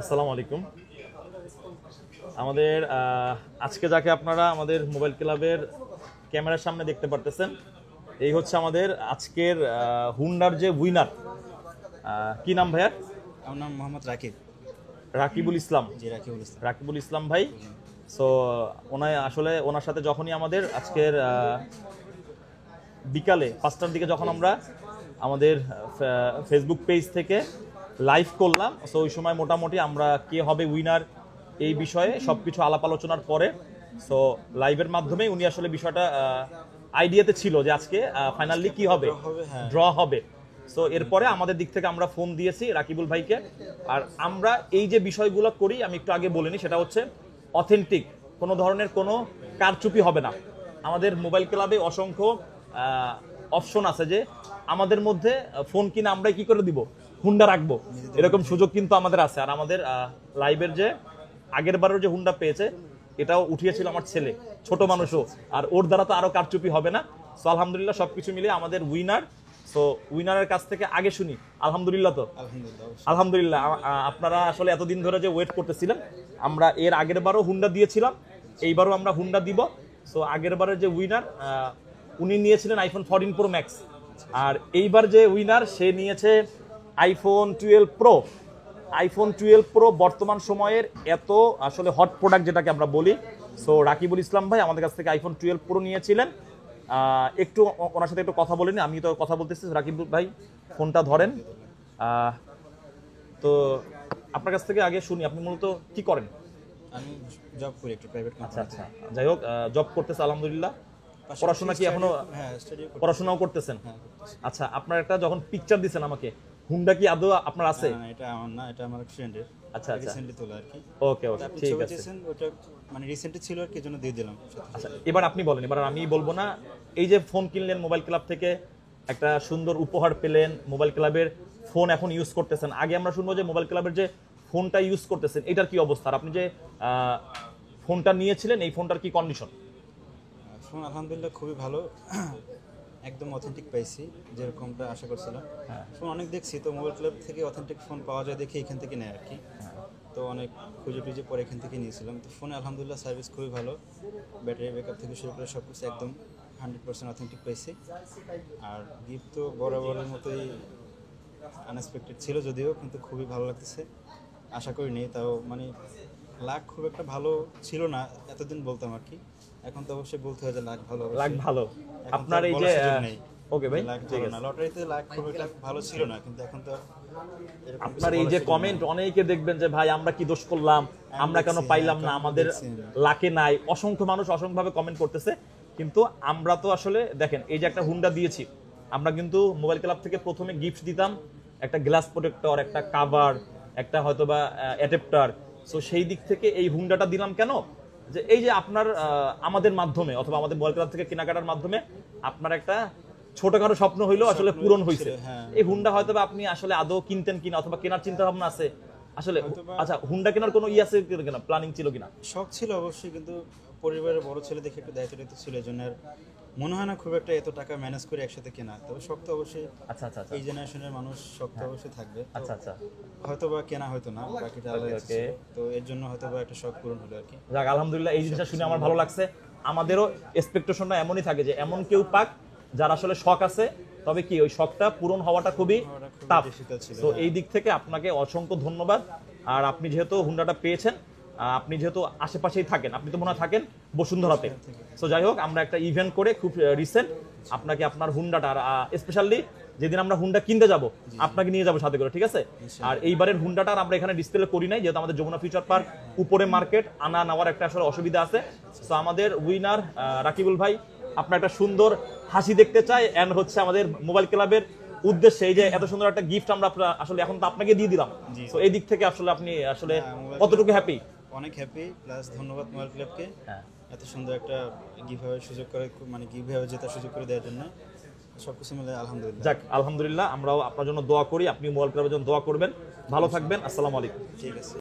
আসসালামু আলাইকুম। আমাদের আজকে যাকে আপনারা আমাদের মোবাইল ক্লাবের ক্যামেরার সামনে দেখতে পারতেছেন, এই হচ্ছে আমাদের আজকের হুন্ডার যে উইনার। কি নাম ভাইয়া? আমার নাম মোহাম্মদ রাকিব। রাকিবুল ইসলাম। জি, রাকিবুল ইসলাম। রাকিবুল ইসলাম ভাই। সো ওনার সাথে যখনই আমাদের আজকের বিকালে 5টার দিকে যখন আমরা আমাদের ফেসবুক পেজ থেকে লাইভ করলাম, সো ওই সময় মোটামুটি আমরা কে হবে উইনার এই বিষয়ে সবকিছু আলাপ আলোচনার পরে সো লাইভের মাধ্যমে উনি আসলে বিষয়টা আইডিয়াতে ছিল যে আজকে ফাইনালি কি হবে, ড্র হবে। সো এরপরে আমাদের দিক থেকে আমরা ফোন দিয়েছি রাকিবুল ভাইকে। আর আমরা এই যে বিষয়গুলো করি, আমি একটু আগে বলিনি, সেটা হচ্ছে অথেন্টিক, কোনো ধরনের কোনো কারচুপি হবে না। আমাদের মোবাইল ক্লাবে অসংখ্য অপশন আছে যে আমাদের মধ্যে ফোন কিনে আমরা কি করে দিব, হুন্ডা রাখবো, এরকম সুযোগ কিন্তু আমাদের আছে। আর আমাদের লাইভের যে আগের বারের যে হুন্ডা পেয়েছে, এটাও উঠিয়েছিল আমার ছেলে, ছোট মানুষও, আর ওর দ্বারা তো আরো কারচুপি হবে না। সো আলহামদুলিল্লাহ সবকিছু মিলিয়ে আমাদের উইনার। সো উইনারের কাছ থেকে আগে শুনি আলহামদুলিল্লাহ। তো আলহামদুলিল্লাহ, আপনারা আসলে এতদিন ধরে যে ওয়েট করতেছিলেন, আমরা এর আগের বারও হুন্ডা দিয়েছিলাম, এইবারও আমরা হুন্ডা দিব। সো আগের বারের যে উইনার উনি নিয়েছিলেন আইফোন 14 প্রো ম্যাক্স, আর এইবার যে উইনার সে নিয়েছে আইফোন 12 প্রো। আইফোন 12 প্রো বর্তমান সময়ের এত আসলে হট প্রোডাক্ট যেটাকে আমরা বলি। সো রাকিবুল ইসলাম ভাই আমাদের কাছ থেকে আইফোন 12 প্রো নিয়েছিলেন। একটু ওনার সাথে একটু কথা বলিনি, আমি তো কথা বলতেছি। রাকিবুল ভাই ফোনটা ধরেন। তো আপনার কাছ থেকে আগে শুনি, আপনি মূলত কি করেন? আমি জব করি একটা প্রাইভেট কোম্পানিতে। আচ্ছা, যাই হোক, জব করতেছে আলহামদুলিল্লাহ। পড়াশোনা কি এখনো পড়াশোনাও করতেছেন? আচ্ছা, আপনার একটা যখন পিকচার দিছেন আমাকে, হুন্ডা কি আদৌ আপনার আছে? না, এটা আমার না, এটা আমার ফ্রেন্ডের। আচ্ছা, রিসেন্টলি তোলা আর কি। ওকে, ঠিক আছে। ওটা মানে রিসেন্টলি ছিল আর কি, জন্য দিয়ে দিলাম। আচ্ছা, এবার আপনি বলেন, এবার আমি বলবো না। এই যে ফোন কিনলেন মোবাইল ক্লাব থেকে, একটা সুন্দর উপহার পেলেন, মোবাইল ক্লাবের ফোন এখন ইউজ করতেছেন। আগে আমরা শুনবো যে মোবাইল ক্লাবের যে ফোনটা ইউজ করতেছেন এটার কি অবস্থা, আর আপনি যে ফোনটা নিয়েছিলেন এই ফোনটার কি কন্ডিশন? ফোন আলহামদুলিল্লাহ খুবই ভালো, একদম অথেন্টিক পাইছি যেরকমটা আশা করছিলাম। ফোন অনেক দেখছি, তো মোবাইল ক্লাব থেকে অথেন্টিক ফোন পাওয়া যায় দেখে এখান থেকে নেয় আর কি। তো অনেক খুঁজে টুজে পরে এখান থেকে নিয়েছিলাম। তো ফোনে আলহামদুলিল্লাহ সার্ভিস খুবই ভালো, ব্যাটারি ব্যাকআপ থেকে শুরু করে সব কিছু একদম 100% অথেন্টিক পাইছি। আর গিফট তো বরাবরের মতোই আনএক্সপেক্টেড ছিল যদিও, কিন্তু খুবই ভালো লাগতেছে। আশা করিনি, তাও মানে লাক খুব একটা ভালো ছিল না এতদিন বলতাম আর কি। এখন তো অবশ্যই বলতে হয় যে লাক ভালো, লাক ভালো। আপনার এই যে ওকে ভাই, ঠিক আছে, লটারিতে লাক খুব একটা ভালো ছিল না, কিন্তু এখন তো আপনার এই যে কমেন্ট, অনেকে দেখবেন যে ভাই আমরা কি দোষ করলাম, আমরা কেন পাইলাম না, আমাদের লাকে নাই। অসংখ্য মানুষ অসংখ্যভাবে কমেন্ট করতেছে, কিন্তু আমরা তো আসলে দেখেন, এই যে একটা হুন্ডা দিয়েছি, আমরা কিন্তু মোবাইল ক্লাব থেকে প্রথমে গিফট দিতাম একটা গ্লাস প্রোটেক্টর, একটা কাভার, একটা হয়তোবা অ্যাডাপ্টার। সো সেই দিক থেকে এই হুন্ডাটা দিলাম কেন, যে এই যে আপনার আমাদের মাধ্যমে অথবা আমাদের মোবাইল ক্লাব থেকে কেনাকাটার মাধ্যমে আপনার একটা ছোটখাটো স্বপ্ন হইলো আসলে পূরণ হয়েছে। এই হুন্ডা হয়তোবা আপনি আসলে আদৌ কিনতেন কিনা অথবা কেনার চিন্তা ভাবনা আছে আসলে? আচ্ছা, হুন্ডা কেনার কোনো আছে কিনা, প্ল্যানিং ছিল কিনা? শখ ছিল অবশ্যই, কিন্তু পরিবারের বড় ছেলে দেখে একটু দায়িত্ব ছিল, এই জন্য মনে হয় না খুব একটা এত টাকা ম্যানেজ করে একসাথে কেনা। তবে শখ তো অবশ্যই, আচ্ছা, এই জেনারেশনের মানুষ শখ তো অবশ্যই থাকবে। আচ্ছা, হয়তো বা কেনা হয়তো না, বাকিটা তো এর জন্য হয়তো বা একটা শখ পূরণ হলো আর কি। যাক, আলহামদুলিল্লাহ, এই জিনিসটা শুনে আমার ভালো লাগছে। আমাদেরও এক্সপেকটেশনটা এমনই থাকে যে এমন কেউ পাক যার আসলে শখ আছে, তবে কি ওই শখটা পূরণ হওয়াটা খুবই টাফ। তো এই দিক থেকে আপনাকে অসংখ্য ধন্যবাদ। আর আপনি যেহেতু হুন্ডাটা পেয়েছেন, আপনি যেহেতু আশেপাশেই থাকেন, আপনি তো মনে হয় থাকেন বসুন্ধরাতে। সো যাই হোক, আমরা একটা ইভেন্ট করে খুব রিসেন্ট আপনাকে আপনার হুন্ডাটা, স্পেশালি যেদিন আমরা হুন্ডা কিনতে যাব আপনাকে নিয়ে যাবো সাথে করে, ঠিক আছে? আর এইবারের হুন্ডাটার আমরা এখানে ডিসপ্লে করি নাই, যেহেতু আমাদের যমুনা ফিউচার পার্ক উপরে মার্কেট, আনা নেওয়ার একটা আসলে অসুবিধা আছে। সো আমাদের উইনার রাকিবুল ভাই আপনার একটা সুন্দর হাসি দেখতে চাই, এন্ড হচ্ছে আমাদের মোবাইল ক্লাবের উদ্দেশ্যে এই যে এত সুন্দর একটা গিফট আমরা আসলে এখন তো আপনাকে দিয়ে দিলাম। সো এই দিক থেকে আসলে আপনি আসলে কতটুকু হ্যাপি? অনেক হ্যাপি, প্লাস ধন্যবাদ মোবাইল ক্লাবকে এত সুন্দর একটা গিভঅ্যাওয়ে সুযোগ করে, মানে গিভঅ্যাওয়ে জেতার সুযোগ করে দেওয়ার জন্য। সবকিছু মিলে আলহামদুলিল্লাহ। যাক, আলহামদুলিল্লাহ, আমরাও আপনার জন্য দোয়া করি, আপনি মোবাইল ক্লাবের জন্য দোয়া করবেন। ভালো থাকবেন, আসসালামু আলাইকুম। ঠিক আছে।